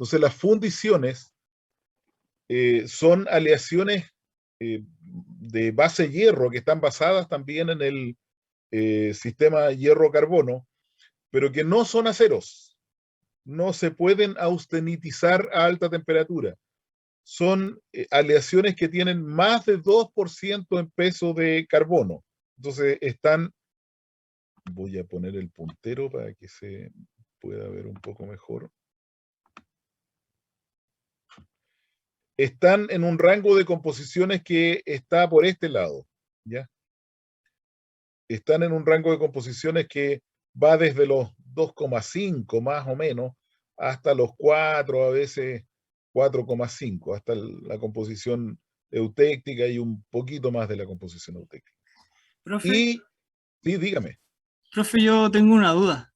Entonces las fundiciones son aleaciones de base hierro que están basadas también en el sistema hierro-carbono, pero que no son aceros. No se pueden austenitizar a alta temperatura. Son aleaciones que tienen más de 2% en peso de carbono. Entonces están, voy a poner el puntero para que se pueda ver un poco mejor. Están en un rango de composiciones que está por este lado, ¿ya? Están en un rango de composiciones que va desde los 2,5 más o menos hasta los 4, a veces 4,5, hasta la composición eutéctica y un poquito más de la composición eutéctica. Profe, Y, sí, dígame, profe, yo tengo una duda.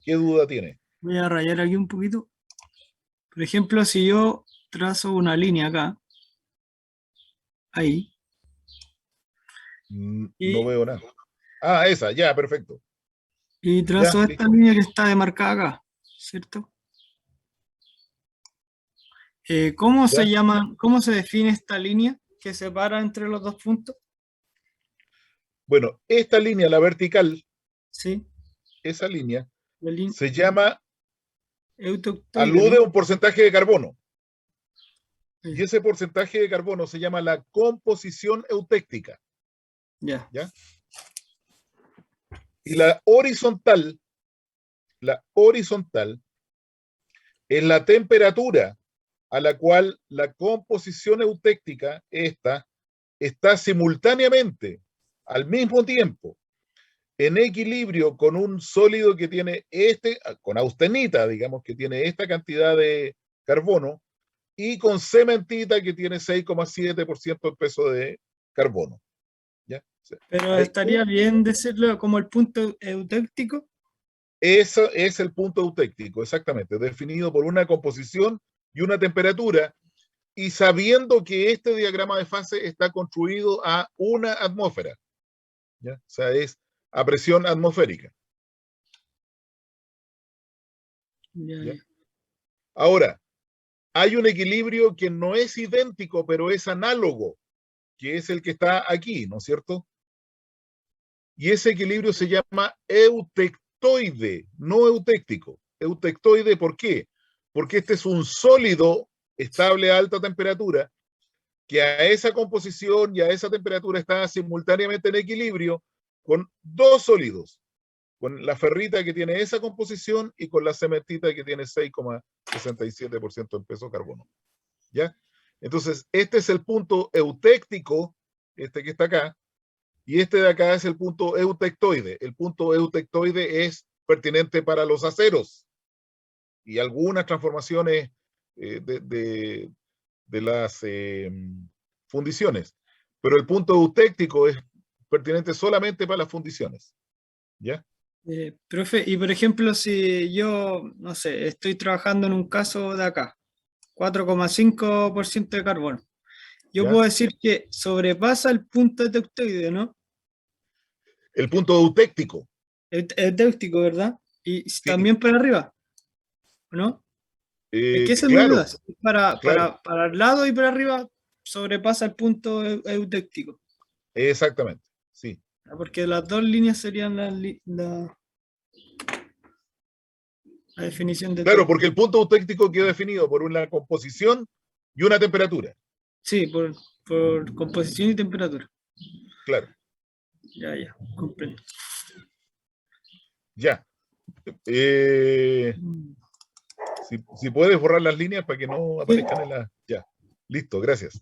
¿qué duda tiene? Voy a rayar aquí un poquito. Por ejemplo, si yo trazo una línea acá, ahí, No y, veo nada. Ah, esa, ya, perfecto. y Ya, trazo esta listo. línea que está demarcada acá, ¿cierto? ¿Cómo se Ya. llama, cómo se define esta línea que separa entre los dos puntos? Bueno, esta línea, la vertical, Sí, esa línea, la línea se llama, eutoctoide, alude ¿no? a un porcentaje de carbono. Sí. Y ese porcentaje de carbono se llama la composición eutéctica, Ya, ¿ya? Y la horizontal es la temperatura a la cual la composición eutéctica está simultáneamente, al mismo tiempo, en equilibrio con un sólido que tiene con austenita, digamos, que tiene esta cantidad de carbono, y con cementita que tiene 6,7% de peso de carbono. ¿Ya? O sea, pero estaría bien decirlo como el punto eutéctico. eso es el punto eutéctico, exactamente, definido por una composición y una temperatura, y sabiendo que este diagrama de fase está construido a una atmósfera, ¿ya? O sea, es a presión atmosférica. Ya, ¿Ya? ya. Ahora, hay un equilibrio que no es idéntico, pero es análogo, que es el que está aquí, ¿no es cierto? Y ese equilibrio se llama eutectoide, no eutéctico. Eutectoide, ¿por qué? Porque este es un sólido estable a alta temperatura que a esa composición y a esa temperatura está simultáneamente en equilibrio con dos sólidos, con la ferrita que tiene esa composición y con la cementita que tiene 6,67% en peso carbono. ¿Ya? Entonces, este es el punto eutéctico, este que está acá, y este de acá es el punto eutectoide. El punto eutectoide es pertinente para los aceros y algunas transformaciones de las fundiciones. Pero el punto eutéctico es pertinente solamente para las fundiciones. ¿Ya? Profe, y por ejemplo, si yo, no sé, estoy trabajando en un caso de acá, 4,5% de carbono, yo ¿Ya? puedo decir que sobrepasa el punto eutectoide, ¿no? El punto eutéctico. Eutectico, ¿verdad? Y Sí, también para arriba, ¿no? Es que esa es mi claro, duda. Si Para, claro, para el lado y para arriba sobrepasa el punto eutectico. exactamente. Sí. Porque las dos líneas serían la definición de Claro, todo. porque el punto eutéctico queda definido por una composición y una temperatura. Sí, por composición y temperatura. Claro, Ya, ya, comprendo. ya. Si puedes borrar las líneas para que no Sí, aparezcan en la... Ya, listo, gracias.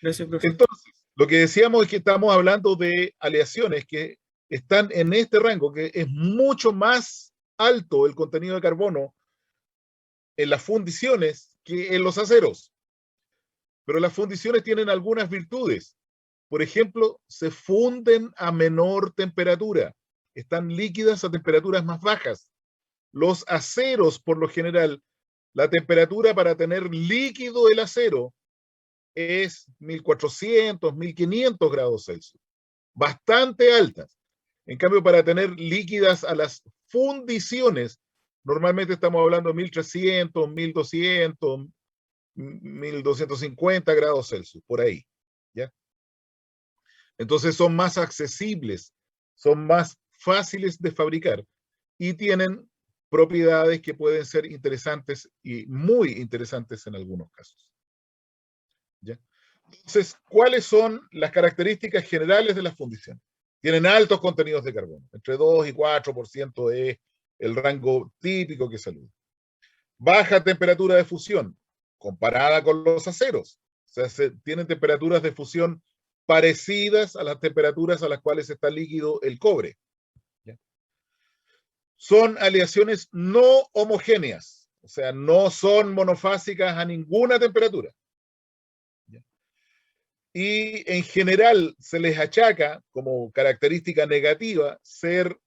gracias, profe. Entonces, lo que decíamos es que estamos hablando de aleaciones que están en este rango, que es mucho más alto el contenido de carbono en las fundiciones que en los aceros. Pero las fundiciones tienen algunas virtudes. Por ejemplo, se funden a menor temperatura, están líquidas a temperaturas más bajas. Los aceros, por lo general, la temperatura para tener líquido el acero es 1400, 1500 grados Celsius, bastante altas. En cambio, para tener líquidas a las fundiciones normalmente estamos hablando de 1300, 1200, 1250 grados Celsius, por ahí. ¿Ya? Entonces son más accesibles, son más fáciles de fabricar y tienen propiedades que pueden ser interesantes y muy interesantes en algunos casos. ¿Ya? Entonces, ¿cuáles son las características generales de las fundiciones? Tienen altos contenidos de carbono, entre 2 y 4% es el rango típico que saluda. Baja temperatura de fusión, comparada con los aceros. O sea, tienen temperaturas de fusión parecidas a las temperaturas a las cuales está líquido el cobre. ¿Ya? Son aleaciones no homogéneas, o sea, no son monofásicas a ninguna temperatura. ¿Ya? Y en general se les achaca como característica negativa ser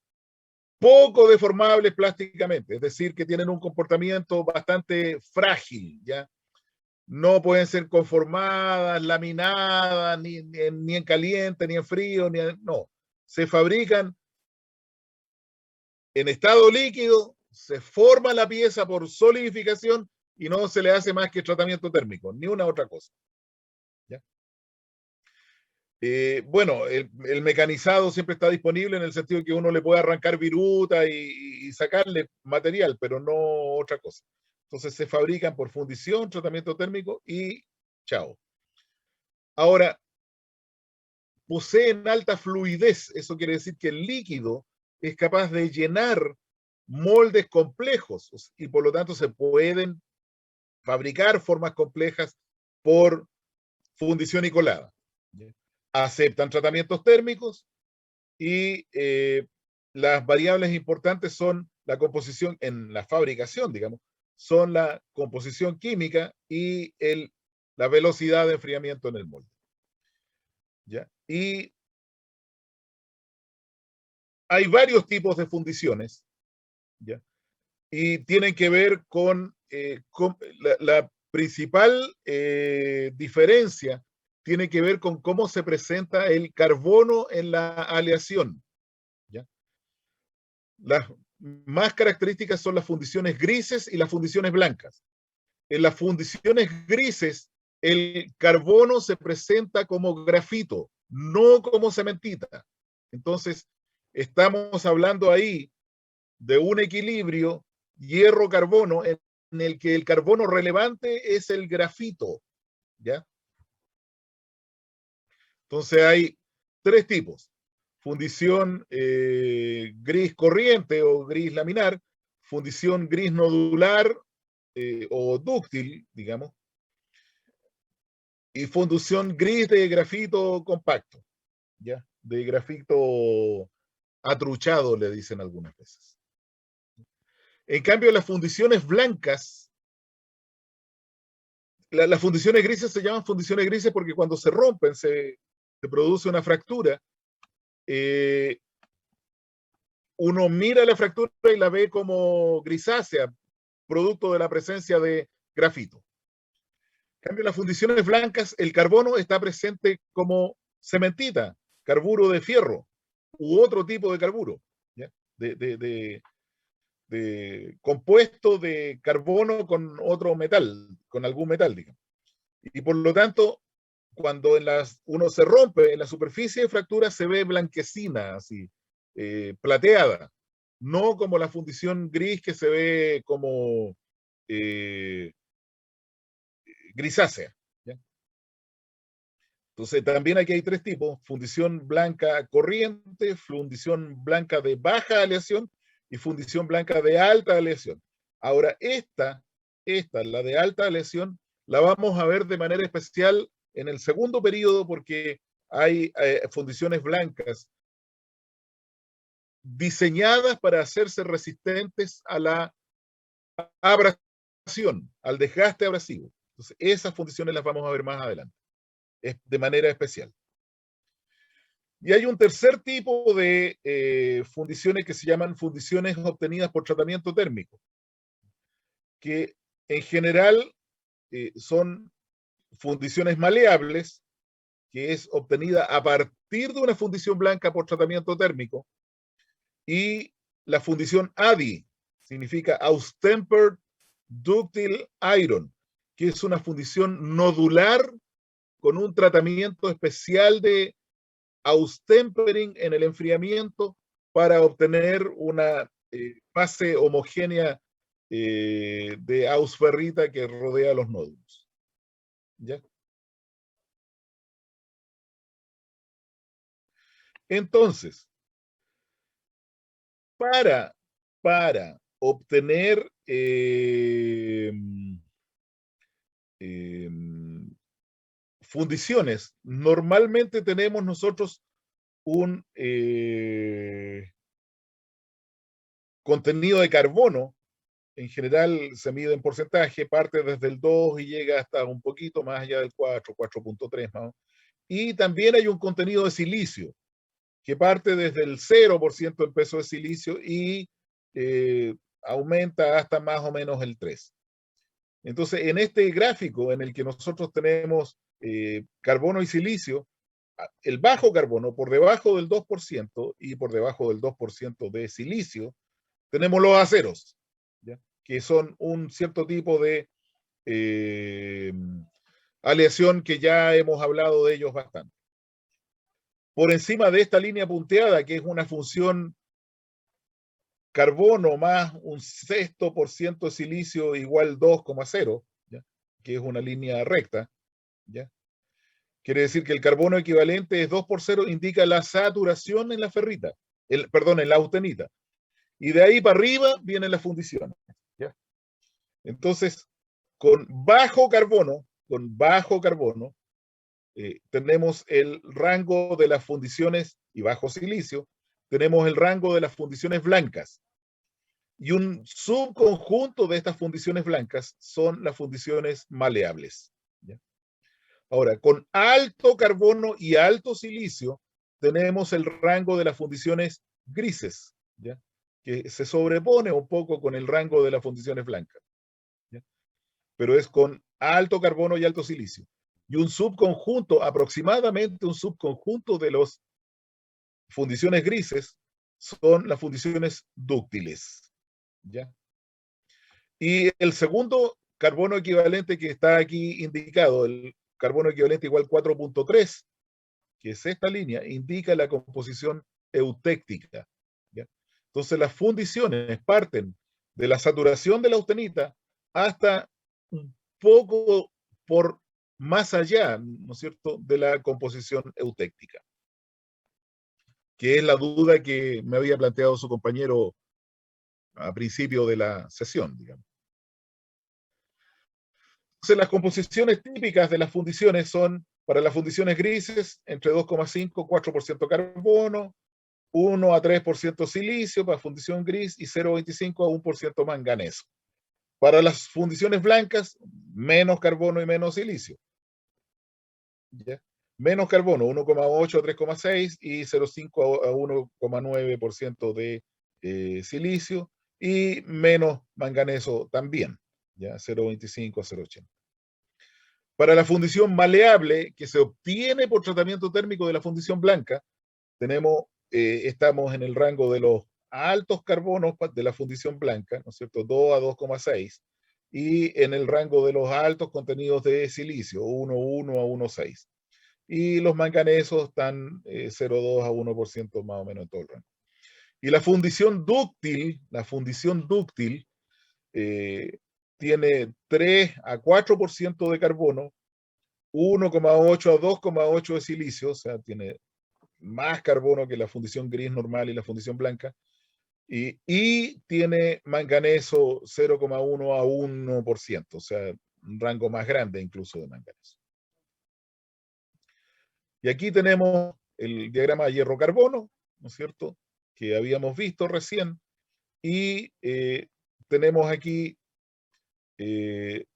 poco deformables plásticamente, es decir, que tienen un comportamiento bastante frágil, ¿ya? No pueden ser conformadas, laminadas, ni en caliente, ni en frío, no. Se fabrican en estado líquido, se forma la pieza por solidificación y no se le hace más que tratamiento térmico, ni una otra cosa. ¿Ya? Bueno, el mecanizado siempre está disponible en el sentido de que uno le puede arrancar viruta y sacarle material, pero no otra cosa. Entonces se fabrican por fundición, tratamiento térmico y chao. Ahora, poseen alta fluidez, eso quiere decir que el líquido es capaz de llenar moldes complejos y por lo tanto se pueden fabricar formas complejas por fundición y colada. Aceptan tratamientos térmicos y las variables importantes son la composición en la fabricación, digamos, son la composición química y la velocidad de enfriamiento en el molde. ¿Ya? Y hay varios tipos de fundiciones, ¿ya? Y tienen que ver con la principal diferencia tiene que ver con cómo se presenta el carbono en la aleación. ¿Ya? Las más características son las fundiciones grises y las fundiciones blancas. En las fundiciones grises, el carbono se presenta como grafito, no como cementita. Entonces, estamos hablando ahí de un equilibrio hierro-carbono en el que el carbono relevante es el grafito. ¿Ya? Entonces hay tres tipos. Fundición gris corriente o gris laminar, fundición gris nodular o dúctil, digamos, y fundición gris de grafito compacto, ¿ya? De grafito atruchado, le dicen algunas veces. En cambio, las fundiciones blancas, las fundiciones grises se llaman fundiciones grises porque cuando se rompen se produce una fractura. Uno mira la fractura y la ve como grisácea, producto de la presencia de grafito. En cambio, en las fundiciones blancas, el carbono está presente como cementita, carburo de fierro u otro tipo de carburo, ¿ya? De compuesto de carbono con otro metal, con algún metal, digamos. Y por lo tanto, cuando uno se rompe en la superficie de fractura, se ve blanquecina, así, plateada, no como la fundición gris que se ve como grisácea. ¿Ya? Entonces, también aquí hay tres tipos: fundición blanca corriente, fundición blanca de baja aleación y fundición blanca de alta aleación. Ahora, la de alta aleación, la vamos a ver de manera especial en el segundo periodo porque hay fundiciones blancas diseñadas para hacerse resistentes a la abrasión, al desgaste abrasivo. Entonces, esas fundiciones las vamos a ver más adelante, de manera especial. Y hay un tercer tipo de fundiciones que se llaman fundiciones obtenidas por tratamiento térmico, que en general son fundiciones maleables, que es obtenida a partir de una fundición blanca por tratamiento térmico, y la fundición ADI, significa austempered ductile iron, que es una fundición nodular con un tratamiento especial de austempering en el enfriamiento para obtener una fase homogénea de ausferrita que rodea los nódulos. ¿Ya? Entonces, para obtener fundiciones, normalmente tenemos nosotros un contenido de carbono. En general se mide en porcentaje, parte desde el 2 y llega hasta un poquito más allá del 4, 4.3 más. Y también hay un contenido de silicio, que parte desde el 0% del peso de silicio y aumenta hasta más o menos el 3. Entonces, en este gráfico en el que nosotros tenemos carbono y silicio, el bajo carbono por debajo del 2% y por debajo del 2% de silicio, tenemos los aceros, ¿ya? Que son un cierto tipo de aleación que ya hemos hablado de ellos bastante. Por encima de esta línea punteada, que es una función carbono más un sexto por ciento de silicio igual 2,0, ¿ya? Que es una línea recta, ¿ya? Quiere decir que el carbono equivalente es 2 por 0, indica la saturación en la ferrita, perdón, en la austenita. Y de ahí para arriba vienen las fundiciones, ¿ya? Entonces, con bajo carbono, tenemos el rango de las fundiciones, y bajo silicio, tenemos el rango de las fundiciones blancas. Y un subconjunto de estas fundiciones blancas son las fundiciones maleables, ¿ya? Ahora, con alto carbono y alto silicio, tenemos el rango de las fundiciones grises, ¿ya? Que se sobrepone un poco con el rango de las fundiciones blancas, ¿ya? Pero es con alto carbono y alto silicio. Y un subconjunto, aproximadamente un subconjunto de las fundiciones grises, son las fundiciones dúctiles, ¿ya? Y el segundo carbono equivalente que está aquí indicado, el carbono equivalente igual 4.3, que es esta línea, indica la composición eutéctica, ¿ya? Entonces las fundiciones parten de la saturación de la austenita hasta un poco por más allá, ¿no es cierto?, de la composición eutéctica, que es la duda que me había planteado su compañero a principio de la sesión, digamos. Entonces, las composiciones típicas de las fundiciones son, para las fundiciones grises, entre 2,5 y 4% carbono, 1 a 3% silicio para fundición gris y 0,25 a 1% manganeso. Para las fundiciones blancas, menos carbono y menos silicio, ¿ya? Menos carbono, 1,8 a 3,6 y 0,5 a 1,9% de silicio, y menos manganeso también, ¿ya? 0,25 a 0,80. Para la fundición maleable, que se obtiene por tratamiento térmico de la fundición blanca, estamos en el rango de los altos carbonos de la fundición blanca, ¿no es cierto?, 2 a 2,6, y en el rango de los altos contenidos de silicio, 1,1 a 1,6. Y los manganesos están 0,2 a 1% más o menos en todo el rango. Y la fundición dúctil tiene 3 a 4% de carbono, 1,8 a 2,8 de silicio, o sea, tiene más carbono que la fundición gris normal y la fundición blanca, y tiene manganeso 0,1 a 1%, o sea, un rango más grande incluso de manganeso. Y aquí tenemos el diagrama de hierro-carbono, ¿no es cierto?, que habíamos visto recién, y tenemos aquí el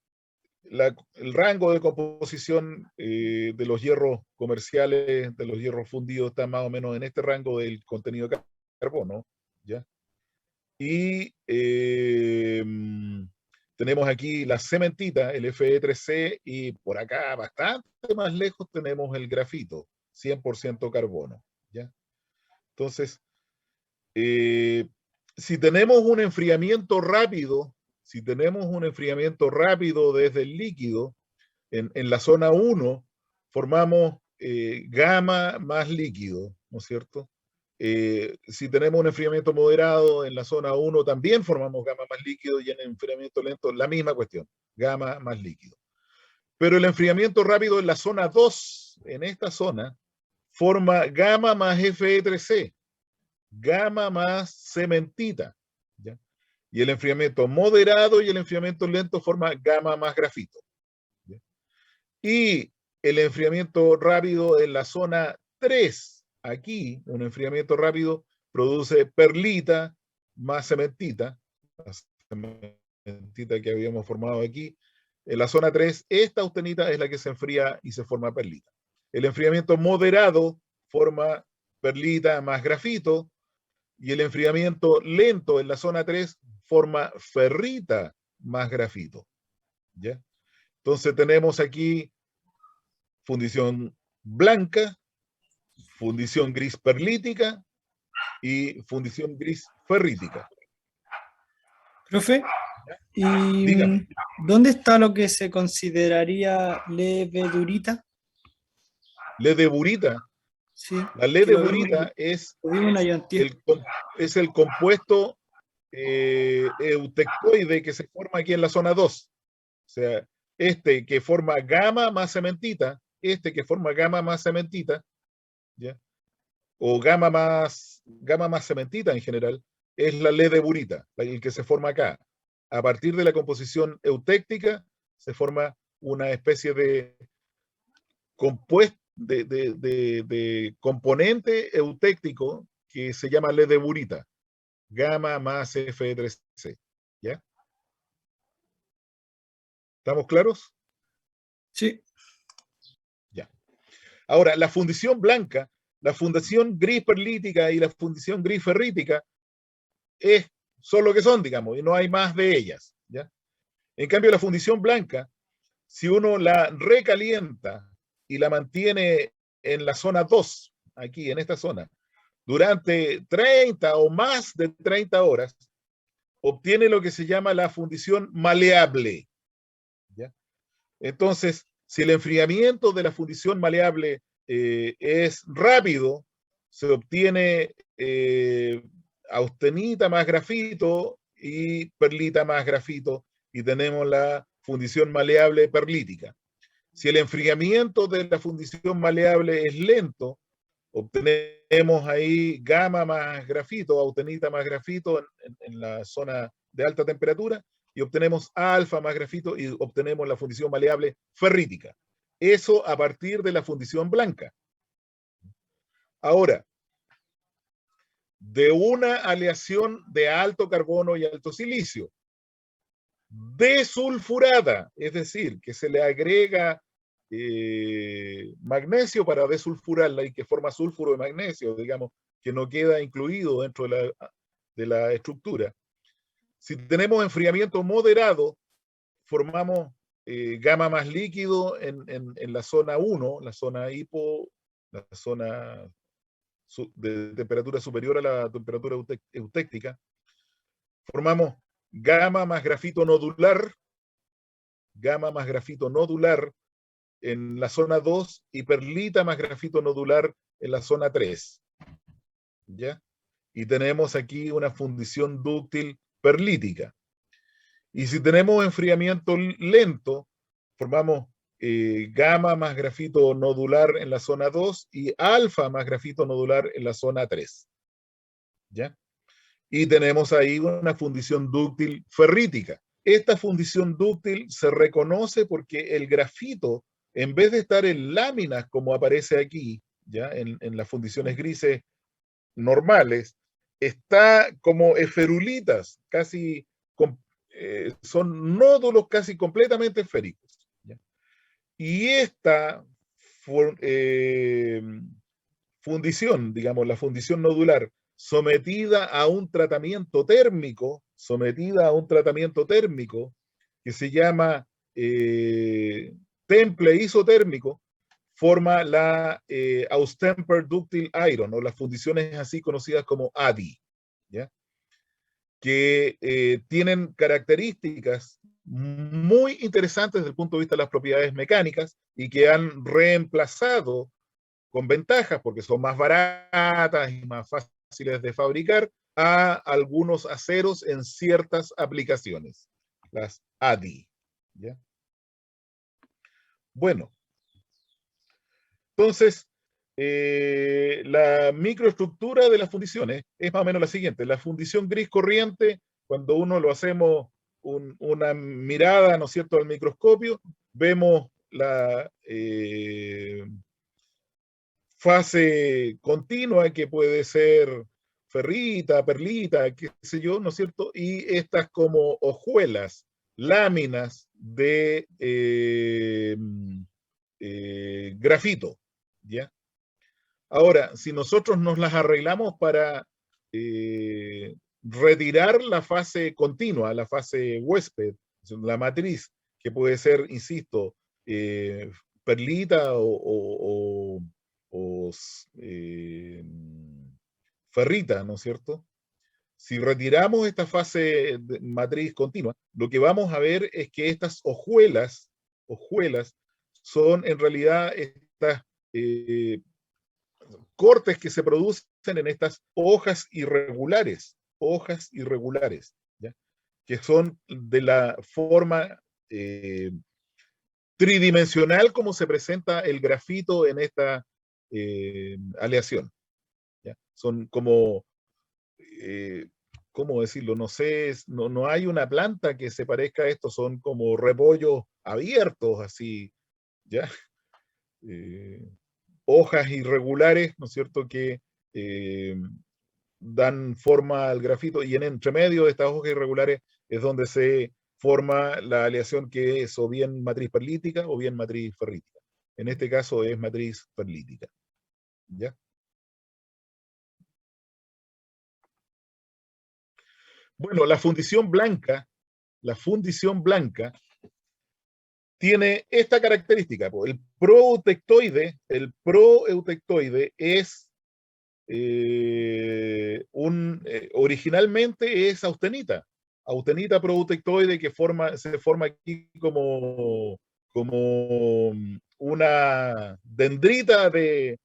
rango de composición de los hierros comerciales, de los hierros fundidos, está más o menos en este rango del contenido de carbono, ¿ya? Y tenemos aquí la cementita, el Fe3C, y por acá, bastante más lejos, tenemos el grafito, 100% carbono, ¿ya? Entonces, si tenemos un enfriamiento rápido, desde el líquido, en la zona 1 formamos gamma más líquido, ¿no es cierto? Si tenemos un enfriamiento moderado en la zona 1, también formamos gamma más líquido, y en el enfriamiento lento la misma cuestión, gamma más líquido. Pero el enfriamiento rápido en la zona 2, en esta zona, forma gamma más Fe3C, gamma más cementita, ¿ya? Y el enfriamiento moderado y el enfriamiento lento forma gamma más grafito, ¿ya? Y el enfriamiento rápido en la zona 3, aquí, un enfriamiento rápido produce perlita más cementita, la cementita que habíamos formado aquí. En la zona 3, esta austenita es la que se enfría y se forma perlita. El enfriamiento moderado forma perlita más grafito, y el enfriamiento lento en la zona 3 forma ferrita más grafito, ¿ya? Entonces tenemos aquí fundición blanca, fundición gris perlítica y fundición gris ferrítica. Profe, ¿y Dígame. dónde está lo que se consideraría levedurita? Ledeburita. Sí, La que ledeburita lo vimos en Ayantía. es el compuesto eutectoide que se forma aquí en la zona 2. O sea, este que forma gamma más cementita, ¿ya? O gamma más cementita en general, es la ledeburita, el que se forma acá. A partir de la composición eutéctica se forma una especie de compuesto, de componente eutéctico que se llama ledeburita, gamma más Fe3C, ¿ya? ¿Estamos claros? Sí. Ya. Ahora, la fundición blanca, la fundición gris perlítica y la fundición gris ferrítica son lo que son, digamos, y no hay más de ellas, ¿ya? En cambio, la fundición blanca, si uno la recalienta y la mantiene en la zona 2, aquí en esta zona, durante 30 o más de 30 horas, obtiene lo que se llama la fundición maleable, ¿ya? Entonces, si el enfriamiento de la fundición maleable es rápido, se obtiene austenita más grafito y perlita más grafito, y tenemos la fundición maleable perlítica. Si el enfriamiento de la fundición maleable es lento, obtenemos ahí gamma más grafito, austenita más grafito en la zona de alta temperatura, y obtenemos alfa más grafito y obtenemos la fundición maleable ferrítica. Eso a partir de la fundición blanca. Ahora, de una aleación de alto carbono y alto silicio, desulfurada, es decir, que se le agrega magnesio para desulfurarla y que forma sulfuro de magnesio, digamos, que no queda incluido dentro de la estructura. Si tenemos enfriamiento moderado, formamos gamma más líquido en la zona 1, la zona hipo, la zona de temperatura superior a la temperatura eutéctica. Formamos gamma más grafito nodular en la zona 2 y perlita más grafito nodular en la zona 3. ¿Ya? Y tenemos aquí una fundición dúctil perlítica. Y si tenemos enfriamiento lento, formamos gamma más grafito nodular en la zona 2 y alfa más grafito nodular en la zona 3. ¿Ya? Y tenemos ahí una fundición dúctil ferrítica. Esta fundición dúctil se reconoce porque el grafito, en vez de estar en láminas como aparece aquí, ¿ya? En las fundiciones grises normales, está como esferulitas, casi son nódulos casi completamente esféricos, ¿ya? Y esta fundición, digamos, la fundición nodular, sometida a un tratamiento térmico, que se llama temple isotérmico, forma la Austemper Ductile Iron, o las fundiciones así conocidas como ADI, ¿ya? que tienen características muy interesantes desde el punto de vista de las propiedades mecánicas y que han reemplazado con ventajas, porque son más baratas y más fáciles de fabricar, a algunos aceros en ciertas aplicaciones, las ADI. ¿Ya? Bueno, entonces, la microestructura de las fundiciones es más o menos la siguiente. La fundición gris corriente, cuando uno lo hacemos una mirada, ¿no es cierto?, al microscopio, vemos la fase continua que puede ser ferrita, perlita, qué sé yo, ¿no es cierto? Y estas como hojuelas, láminas de grafito, ¿ya? Ahora, si nosotros nos las arreglamos para retirar la fase continua, la fase huésped, la matriz, que puede ser, insisto, perlita o ferrita, ¿no es cierto? Si retiramos esta fase de matriz continua, lo que vamos a ver es que estas hojuelas son en realidad estas eh, cortes que se producen en estas hojas irregulares, ¿ya? Que son de la forma tridimensional como se presenta el grafito en esta aleación. ¿Ya? Son como, ¿cómo decirlo? No sé, no hay una planta que se parezca a esto, son como repollos abiertos, así, ¿ya? Eh, hojas irregulares, ¿no es cierto?, que eh, dan forma al grafito y en entre medio de estas hojas irregulares es donde se forma la aleación que es o bien matriz perlítica o bien matriz ferrítica. En este caso es matriz perlítica. ¿Ya? Bueno, la fundición blanca tiene esta característica. El proeutectoide es originalmente es austenita proutectoide que se forma aquí como una dendrita de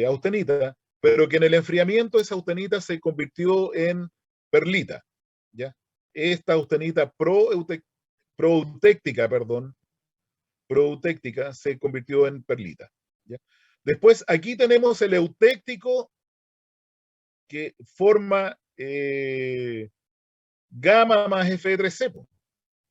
austenita, pero que en el enfriamiento esa austenita se convirtió en perlita. ¿Ya? Esta austenita proutectica, perdón, proutectica se convirtió en perlita. ¿Ya? Después aquí tenemos el eutéctico que forma gamma más Fe3C.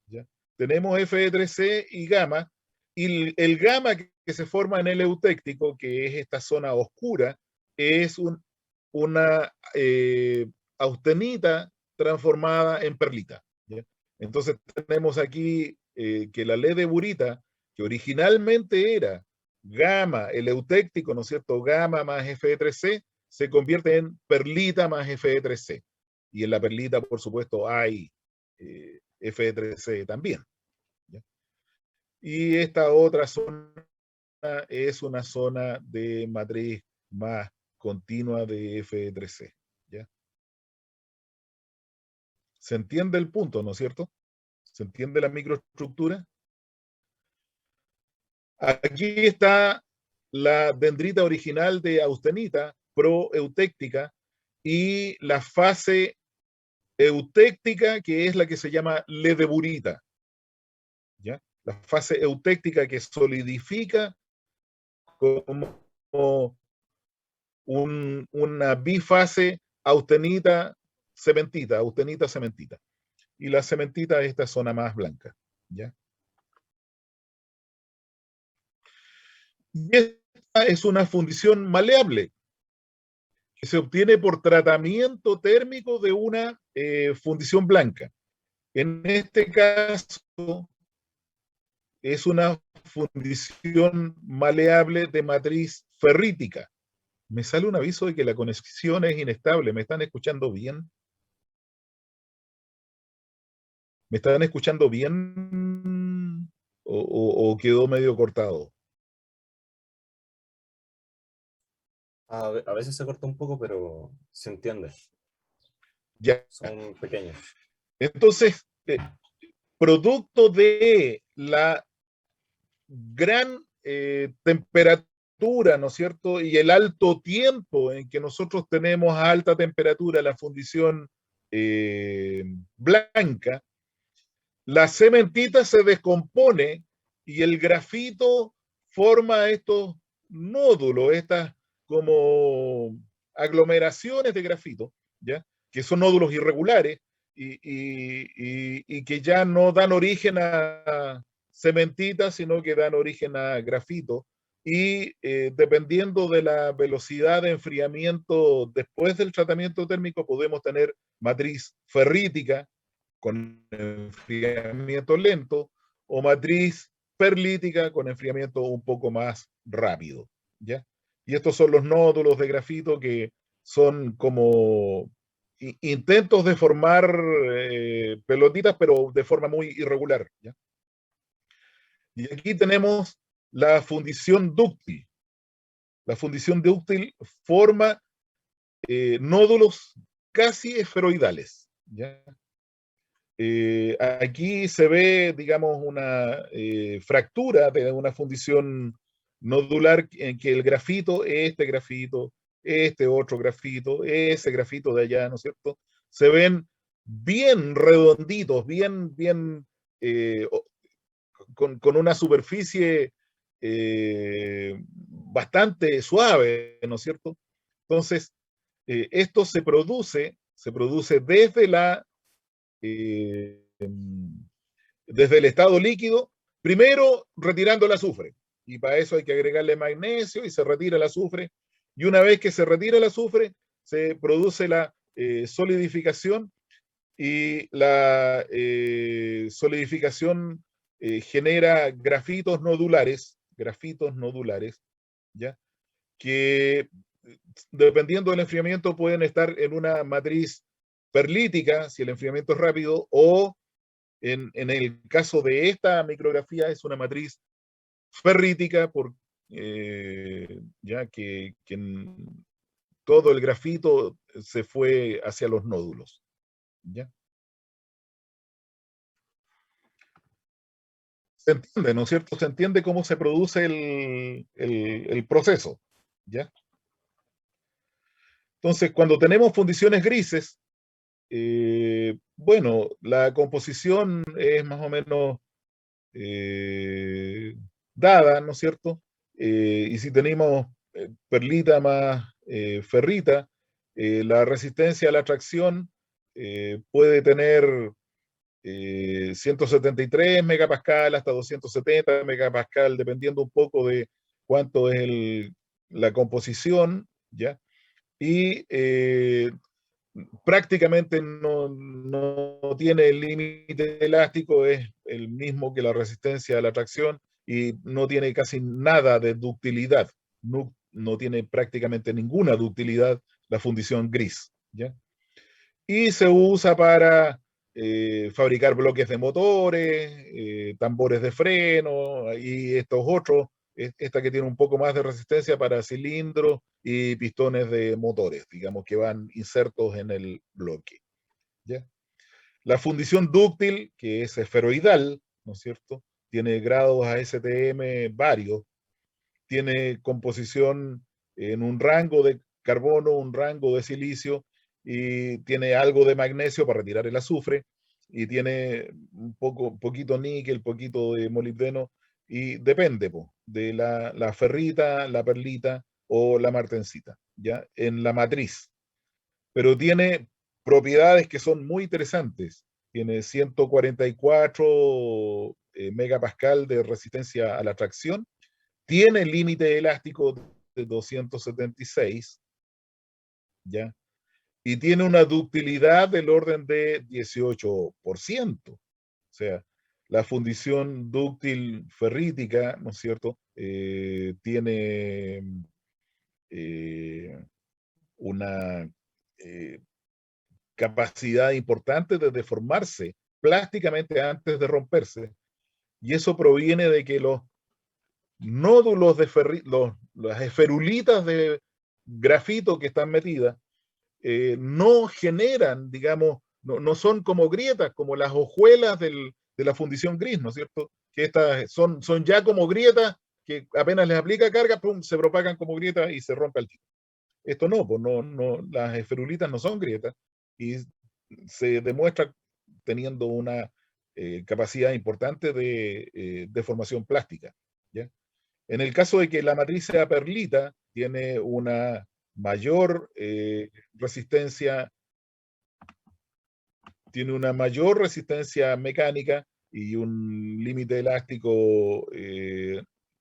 ¿Ya? Tenemos Fe3C y gamma, y el gamma que se forma en el eutéctico, que es esta zona oscura, es una austenita transformada en perlita. ¿Ya? Entonces tenemos aquí que la ley de Burita, que originalmente era gamma, el eutéctico, ¿no es cierto? Gamma más Fe3C, se convierte en perlita más Fe3C. Y en la perlita, por supuesto, hay F3C también. ¿Ya? Y esta otra zona es una zona de matriz más continua de F3C. ¿Ya? ¿Se entiende el punto, no es cierto? ¿Se entiende la microestructura? Aquí está la dendrita original de austenita, proeutéctica, y la fase eutéctica, que es la que se llama ledeburita. ¿Ya? La fase eutéctica que solidifica como una bifase austenita-cementita. Y la cementita es esta zona más blanca. ¿Ya? Y esta es una fundición maleable que se obtiene por tratamiento térmico de una fundición blanca. En este caso, es una fundición maleable de matriz ferrítica. Me sale un aviso de que la conexión es inestable. ¿Me están escuchando bien? ¿Me están escuchando bien? ¿O quedó medio cortado? A veces se corta un poco, pero se entiende. Ya. son pequeños. Entonces, producto de la gran temperatura, ¿no es cierto? Y el alto tiempo en que nosotros tenemos a alta temperatura la fundición blanca, la cementita se descompone y el grafito forma estos nódulos, estas como aglomeraciones de grafito, ¿ya? Que son nódulos irregulares y que ya no dan origen a cementita, sino que dan origen a grafito. Y dependiendo de la velocidad de enfriamiento después del tratamiento térmico, podemos tener matriz ferrítica, con enfriamiento lento, o matriz perlítica con enfriamiento un poco más rápido, ¿ya? Y estos son los nódulos de grafito que son como intentos de formar pelotitas, pero de forma muy irregular, ¿ya? Y aquí tenemos la fundición dúctil. La fundición dúctil forma nódulos casi esferoidales, ¿ya? Aquí se ve, digamos, una fractura de una fundición nodular en que el grafito, este otro grafito, ese grafito de allá, ¿no es cierto? Se ven bien redonditos, bien con una superficie bastante suave, ¿no es cierto? Entonces, esto se produce desde desde el estado líquido, primero retirando el azufre, y para eso hay que agregarle magnesio y se retira el azufre, y una vez que se retira el azufre, se produce la solidificación, y la solidificación genera grafitos nodulares, ¿ya? Que dependiendo del enfriamiento pueden estar en una matriz perlítica, si el enfriamiento es rápido, o en el caso de esta micrografía es una matriz ferrítica, ya que todo el grafito se fue hacia los nódulos, ¿ya? Se entiende, ¿no es cierto? Se entiende cómo se produce el proceso, ¿ya? Entonces, cuando tenemos fundiciones grises, bueno, la composición es más o menos dada, ¿no es cierto? Y si tenemos perlita más ferrita, la resistencia a la tracción puede tener 173 megapascal hasta 270 megapascal, dependiendo un poco de cuánto es la composición, ¿ya? Y prácticamente no tiene el límite elástico, es el mismo que la resistencia a la tracción, y no tiene casi nada de ductilidad, no tiene prácticamente ninguna ductilidad la fundición gris, ¿ya? Y se usa para fabricar bloques de motores, tambores de freno y estos otros, esta que tiene un poco más de resistencia para cilindros y pistones de motores, digamos que van insertos en el bloque, ¿ya? La fundición dúctil, que es esferoidal, ¿no es cierto? Tiene grados ASTM varios, tiene composición en un rango de carbono, un rango de silicio, y tiene algo de magnesio para retirar el azufre, y tiene poquito níquel, poquito de molibdeno, y depende de la ferrita, la perlita o la martensita, ¿ya? En la matriz. Pero tiene propiedades que son muy interesantes. Tiene 144 megapascal de resistencia a la tracción, tiene límite elástico de 276, ¿ya? Y tiene una ductilidad del orden de 18%. O sea, la fundición dúctil ferrítica, ¿no es cierto? Tiene una capacidad importante de deformarse plásticamente antes de romperse. Y eso proviene de que los nódulos de las esferulitas de grafito que están metidas no generan, digamos, no son como grietas, como las hojuelas de la fundición gris, ¿no es cierto? Que estas son ya como grietas que apenas les aplica carga, pum, se propagan como grietas y se rompe el tipo. Esto no, pues las esferulitas no son grietas y se demuestra teniendo una capacidad importante de deformación plástica, ¿ya? En el caso de que la matriz sea perlita, tiene una mayor resistencia, mecánica y un límite elástico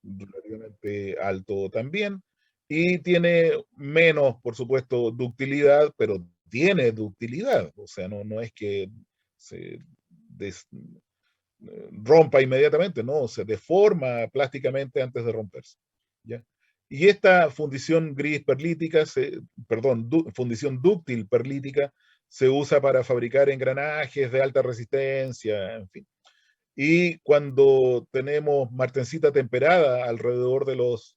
relativamente alto también. Y tiene menos, por supuesto, ductilidad, pero tiene ductilidad. O sea, no es que se rompa inmediatamente, no, se deforma plásticamente antes de romperse, ¿ya? Y esta fundición gris perlítica, fundición dúctil perlítica, se usa para fabricar engranajes de alta resistencia, en fin. Y cuando tenemos martensita temperada alrededor de los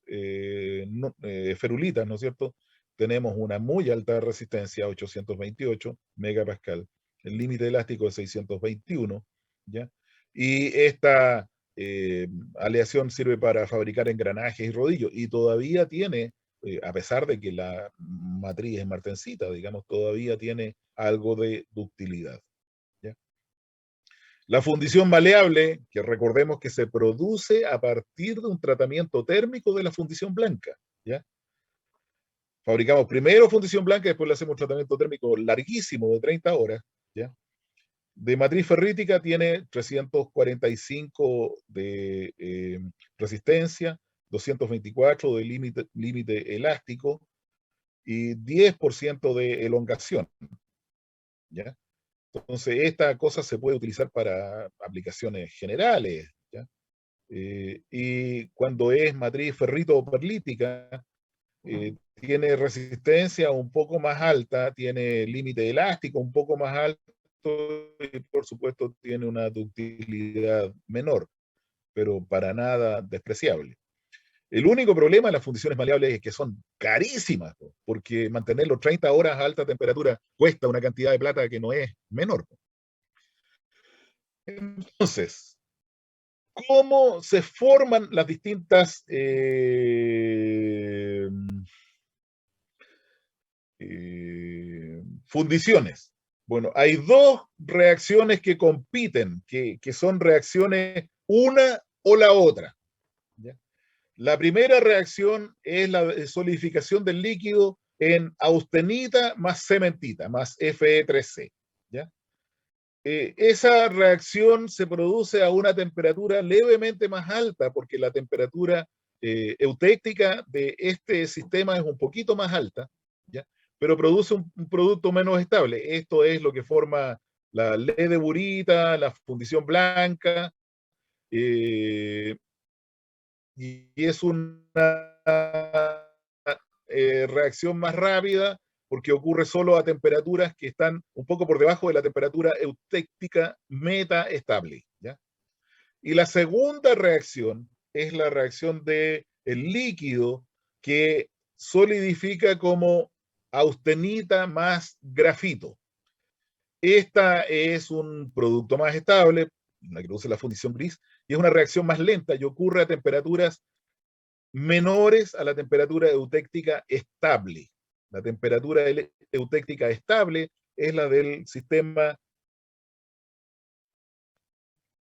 ferulitas, ¿no es cierto? Tenemos una muy alta resistencia, 828 megapascal. El límite elástico es 621, ¿ya? Y esta aleación sirve para fabricar engranajes y rodillos. Y todavía tiene, a pesar de que la matriz es martensita, digamos, todavía tiene algo de ductilidad. La fundición maleable, que recordemos que se produce a partir de un tratamiento térmico de la fundición blanca, ¿ya? Fabricamos primero fundición blanca, después le hacemos un tratamiento térmico larguísimo de 30 horas, ¿ya? De matriz ferrítica tiene 345 de resistencia, 224 de límite elástico y 10% de elongación, ¿ya? Entonces, esta cosa se puede utilizar para aplicaciones generales, ¿ya? Y cuando es matriz ferrito-perlítica, tiene resistencia un poco más alta, tiene límite elástico un poco más alto y por supuesto tiene una ductilidad menor, pero para nada despreciable. El único problema de las fundiciones maleables es que son carísimas, porque mantenerlo 30 horas a alta temperatura cuesta una cantidad de plata que no es menor. Entonces, ¿cómo se forman las distintas fundiciones? Bueno, hay dos reacciones que compiten, que son reacciones una o la otra, ¿ya? La primera reacción es la solidificación del líquido en austenita más cementita, más Fe3C, ¿ya? Esa reacción se produce a una temperatura levemente más alta porque la temperatura eutéctica de este sistema es un poquito más alta, ¿ya? Pero produce un producto menos estable. Esto es lo que forma la ledeburita, la fundición blanca, y es una reacción más rápida porque ocurre solo a temperaturas que están un poco por debajo de la temperatura eutéctica meta estable, ¿ya? Y la segunda reacción es la reacción del líquido que solidifica como austenita más grafito. Esta es un producto más estable, la que produce la fundición gris, y es una reacción más lenta y ocurre a temperaturas menores a la temperatura eutéctica estable. La temperatura eutéctica estable es la del sistema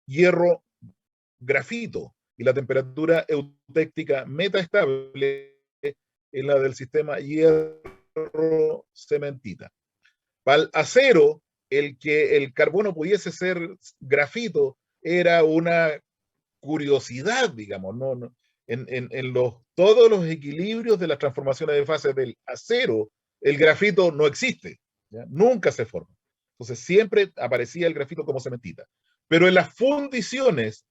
hierro-grafito y la temperatura eutéctica metaestable es la del sistema hierro-cementita. Para el acero, el que el carbono pudiese ser grafito era una curiosidad, digamos, en todos los equilibrios de las transformaciones de fase del acero, el grafito no existe, ¿ya? Nunca se forma. Entonces siempre aparecía el grafito como cementita. Pero en las fundiciones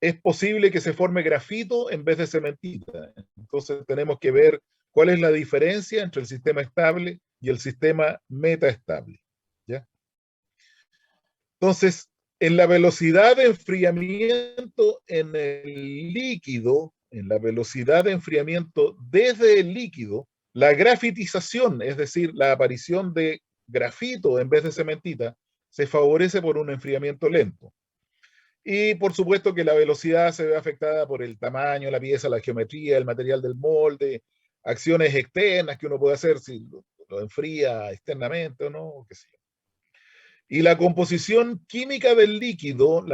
es posible que se forme grafito en vez de cementita. Entonces tenemos que ver cuál es la diferencia entre el sistema estable y el sistema metaestable, ¿ya? Entonces, en la velocidad de enfriamiento en el líquido, en la velocidad de enfriamiento desde el líquido, La grafitización, es decir, la aparición de grafito en vez de cementita, se favorece por un enfriamiento lento. Y por supuesto que la velocidad se ve afectada por el tamaño, la pieza, la geometría, el material del molde, acciones externas que uno puede hacer si lo enfría externamente o no, qué sé yo. Y la composición química del líquido,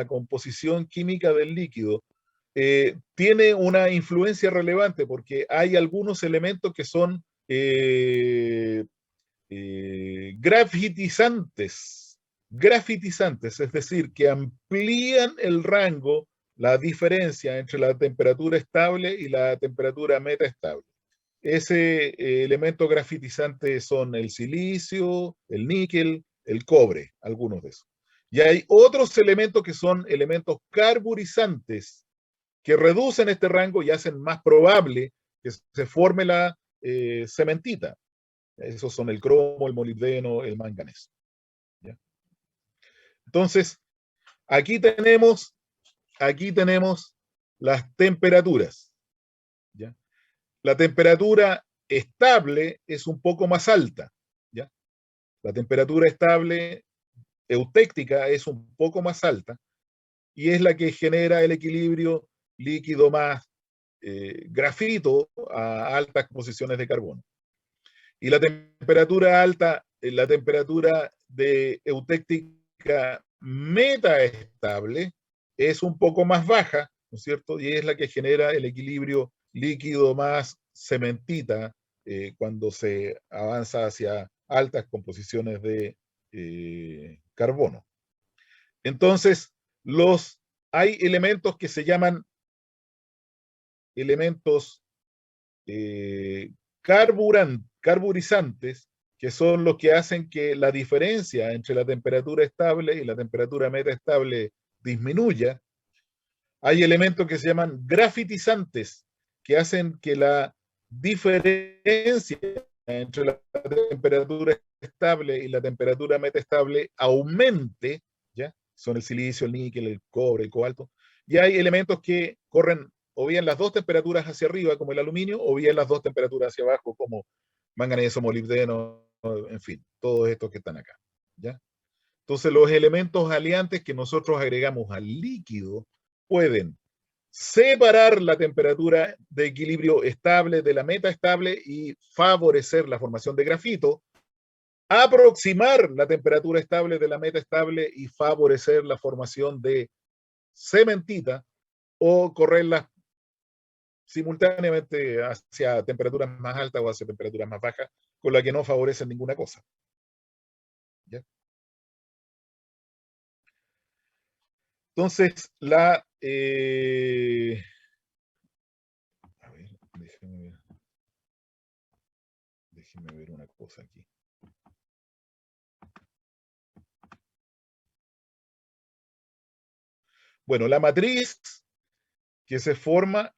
tiene una influencia relevante porque hay algunos elementos que son grafitizantes, es decir, que amplían el rango, la diferencia entre la temperatura estable y la temperatura metaestable. Ese elemento grafitizante son el silicio, el níquel, el cobre, algunos de esos. Y hay otros elementos que son elementos carburizantes que reducen este rango y hacen más probable que se forme la cementita. Esos son el cromo, el molibdeno, el manganeso. ¿Ya? Entonces, aquí tenemos las temperaturas. ¿Ya? La temperatura estable es un poco más alta. ¿Ya? La temperatura estable eutéctica es un poco más alta y es la que genera el equilibrio líquido más grafito a altas posiciones de carbono. Y la temperatura alta, la temperatura de eutéctica metaestable es un poco más baja, ¿no es cierto? Y es la que genera el equilibrio líquido más cementita cuando se avanza hacia altas composiciones de carbono. Entonces, hay elementos que se llaman elementos carburizantes, que son los que hacen que la diferencia entre la temperatura estable y la temperatura metaestable disminuya. Hay elementos que se llaman grafitizantes, que hacen que la diferencia entre la temperatura estable y la temperatura metaestable aumente, ¿ya? Son el silicio, el níquel, el cobre, el cobalto. Y hay elementos que corren o bien las dos temperaturas hacia arriba, como el aluminio, o bien las dos temperaturas hacia abajo, como manganeso, molibdeno, en fin, todos estos que están acá, ¿ya? Entonces, los elementos aliantes que nosotros agregamos al líquido pueden separar la temperatura de equilibrio estable de la metaestable y favorecer la formación de grafito, aproximar la temperatura estable de la metaestable y favorecer la formación de cementita, o correrlas simultáneamente hacia temperaturas más altas o hacia temperaturas más bajas, con la que no favorecen ninguna cosa. ¿Ya? Entonces, a ver, déjeme ver una cosa aquí. Bueno, la matriz que se forma,